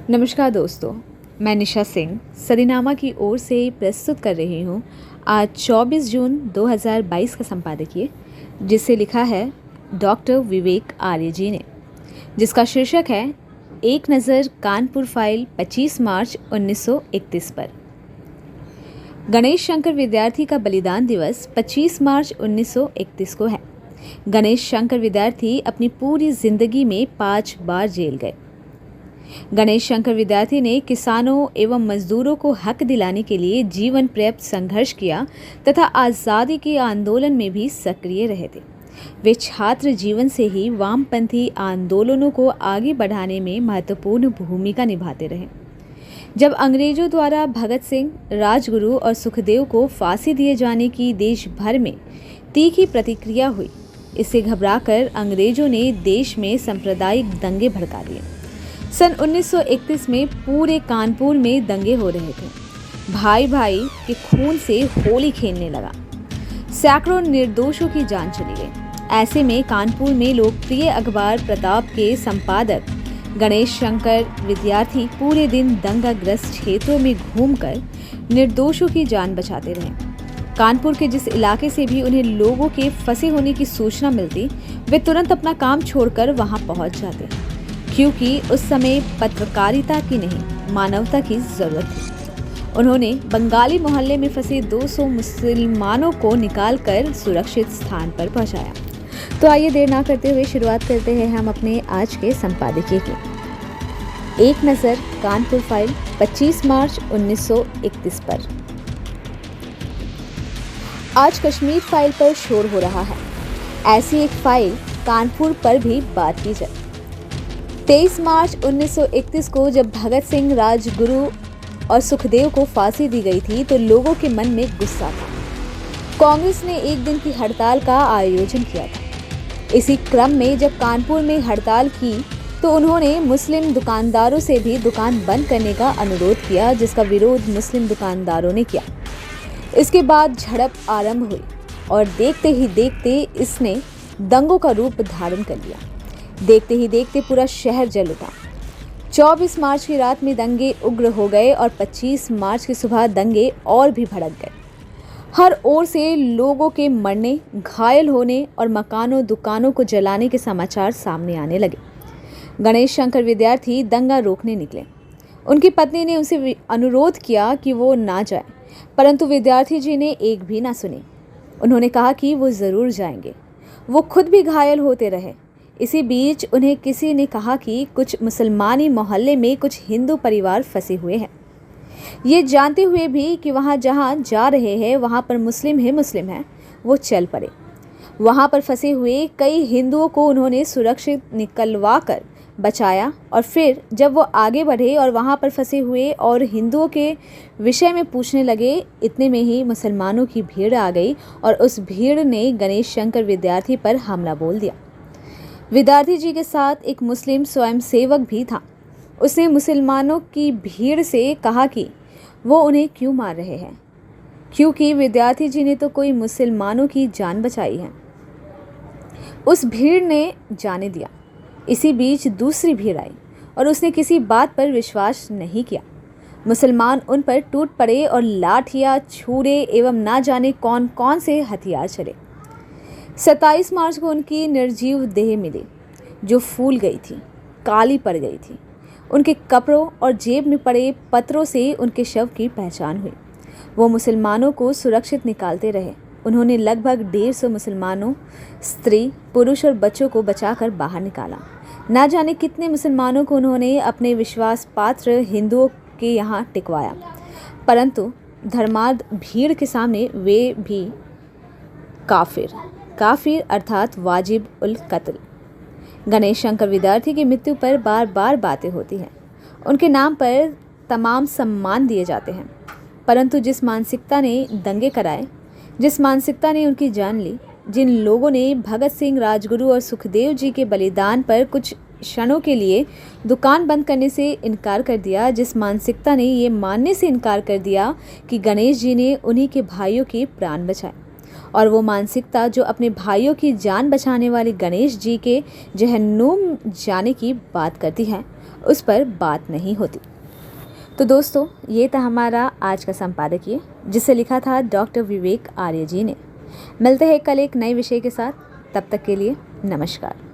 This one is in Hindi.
नमस्कार दोस्तों, मैं निशा सिंह सदीनामा की ओर से प्रस्तुत कर रही हूँ आज 24 जून 2022 का संपादकीय, जिसे लिखा है डॉक्टर विवेक आर्य जी ने, जिसका शीर्षक है एक नज़र कानपुर फाइल 25 मार्च 1931 पर। गणेश शंकर विद्यार्थी का बलिदान दिवस 25 मार्च 1931 को है। गणेश शंकर विद्यार्थी अपनी पूरी जिंदगी में 5 बार जेल गए। गणेश शंकर विद्यार्थी ने किसानों एवं मजदूरों को हक दिलाने के लिए जीवन पर्यंत संघर्ष किया तथा आज़ादी के आंदोलन में भी सक्रिय रहे थे। वे छात्र जीवन से ही वामपंथी आंदोलनों को आगे बढ़ाने में महत्वपूर्ण भूमिका निभाते रहे। जब अंग्रेजों द्वारा भगत सिंह, राजगुरु और सुखदेव को फांसी दिए जाने की देश भर में तीखी प्रतिक्रिया हुई, इससे घबराकर अंग्रेजों ने देश में सांप्रदायिक दंगे भड़का दिए। सन 1931 में पूरे कानपुर में दंगे हो रहे थे। भाई भाई के खून से होली खेलने लगा। सैकड़ों निर्दोषों की जान चली गई। ऐसे में कानपुर में लोकप्रिय अखबार प्रताप के संपादक गणेश शंकर विद्यार्थी पूरे दिन दंगाग्रस्त क्षेत्रों में घूमकर निर्दोषों की जान बचाते रहे। कानपुर के जिस इलाके से भी उन्हें लोगों के फंसे होने की सूचना मिलती, वे तुरंत अपना काम छोड़कर वहां पहुंच जाते, क्योंकि उस समय पत्रकारिता की नहीं, मानवता की जरूरत थी। उन्होंने बंगाली मोहल्ले में फंसे 200 मुसलमानों को निकालकर सुरक्षित स्थान पर पहुंचाया। तो आइए देर ना करते हुए शुरुआत करते हैं हम अपने आज के संपादकीय की। एक नज़र कानपुर फाइल 25 मार्च 1931 पर। आज कश्मीर फाइल पर शोर हो रहा है। ऐसी एक फाइल कानपुर पर भी बात की जाए। 23 मार्च 1931 को जब भगत सिंह, राजगुरु और सुखदेव को फांसी दी गई थी तो लोगों के मन में गुस्सा था। कांग्रेस ने एक दिन की हड़ताल का आयोजन किया था। इसी क्रम में जब कानपुर में हड़ताल की तो उन्होंने मुस्लिम दुकानदारों से भी दुकान बंद करने का अनुरोध किया, जिसका विरोध मुस्लिम दुकानदारों ने किया। इसके बाद झड़प आरंभ हुई और देखते ही देखते इसने दंगों का रूप धारण कर लिया। देखते ही देखते पूरा शहर जल उठा। 24 मार्च की रात में दंगे उग्र हो गए और 25 मार्च की सुबह दंगे और भी भड़क गए। हर ओर से लोगों के मरने, घायल होने और मकानों दुकानों को जलाने के समाचार सामने आने लगे। गणेश शंकर विद्यार्थी दंगा रोकने निकले। उनकी पत्नी ने उनसे अनुरोध किया कि वो ना जाए, परंतु विद्यार्थी जी ने एक भी ना सुनी। उन्होंने कहा कि वो ज़रूर जाएंगे। वो खुद भी घायल होते रहे। इसी बीच उन्हें किसी ने कहा कि कुछ मुसलमानी मोहल्ले में कुछ हिंदू परिवार फंसे हुए हैं। ये जानते हुए भी कि वहाँ जहाँ जा रहे हैं वहाँ पर मुस्लिम है, वो चल पड़े। वहाँ पर फंसे हुए कई हिंदुओं को उन्होंने सुरक्षित निकलवा कर बचाया और फिर जब वो आगे बढ़े और वहाँ पर फंसे हुए और हिंदुओं के विषय में पूछने लगे, इतने में ही मुसलमानों की भीड़ आ गई और उस भीड़ ने गणेश शंकर विद्यार्थी पर हमला बोल दिया। विद्यार्थी जी के साथ एक मुस्लिम स्वयंसेवक भी था। उसने मुसलमानों की भीड़ से कहा कि वो उन्हें क्यों मार रहे हैं, क्योंकि विद्यार्थी जी ने तो कोई मुसलमानों की जान बचाई है। उस भीड़ ने जाने दिया। इसी बीच दूसरी भीड़ आई और उसने किसी बात पर विश्वास नहीं किया। मुसलमान उन पर टूट पड़े और लाठियाँ, छुरे एवं ना जाने कौन कौन से हथियार चले। 27 मार्च को उनकी निर्जीव देह मिली, जो फूल गई थी, काली पड़ गई थी। उनके कपड़ों और जेब में पड़े पत्रों से उनके शव की पहचान हुई। वो मुसलमानों को सुरक्षित निकालते रहे। उन्होंने लगभग 150 मुसलमानों, स्त्री, पुरुष और बच्चों को बचाकर बाहर निकाला। ना जाने कितने मुसलमानों को उन्होंने अपने विश्वास पात्र हिंदुओं के यहाँ टिकवाया, परंतु धर्मार्थ भीड़ के सामने वे भी काफिर अर्थात वाजिब उल कत्ल। गणेश शंकर विद्यार्थी की मृत्यु पर बार बार बातें होती हैं। उनके नाम पर तमाम सम्मान दिए जाते हैं, परंतु जिस मानसिकता ने दंगे कराए, जिस मानसिकता ने उनकी जान ली, जिन लोगों ने भगत सिंह, राजगुरु और सुखदेव जी के बलिदान पर कुछ क्षणों के लिए दुकान बंद करने से इनकार कर दिया, जिस मानसिकता ने ये मानने से इनकार कर दिया कि गणेश जी ने उन्हीं के भाइयों के प्राण बचाए, और वो मानसिकता जो अपने भाइयों की जान बचाने वाले गणेश जी के जहन्नुम जाने की बात करती है, उस पर बात नहीं होती। तो दोस्तों, ये था हमारा आज का संपादकीय, जिसे लिखा था डॉक्टर विवेक आर्य जी ने। मिलते हैं कल एक नए विषय के साथ, तब तक के लिए नमस्कार।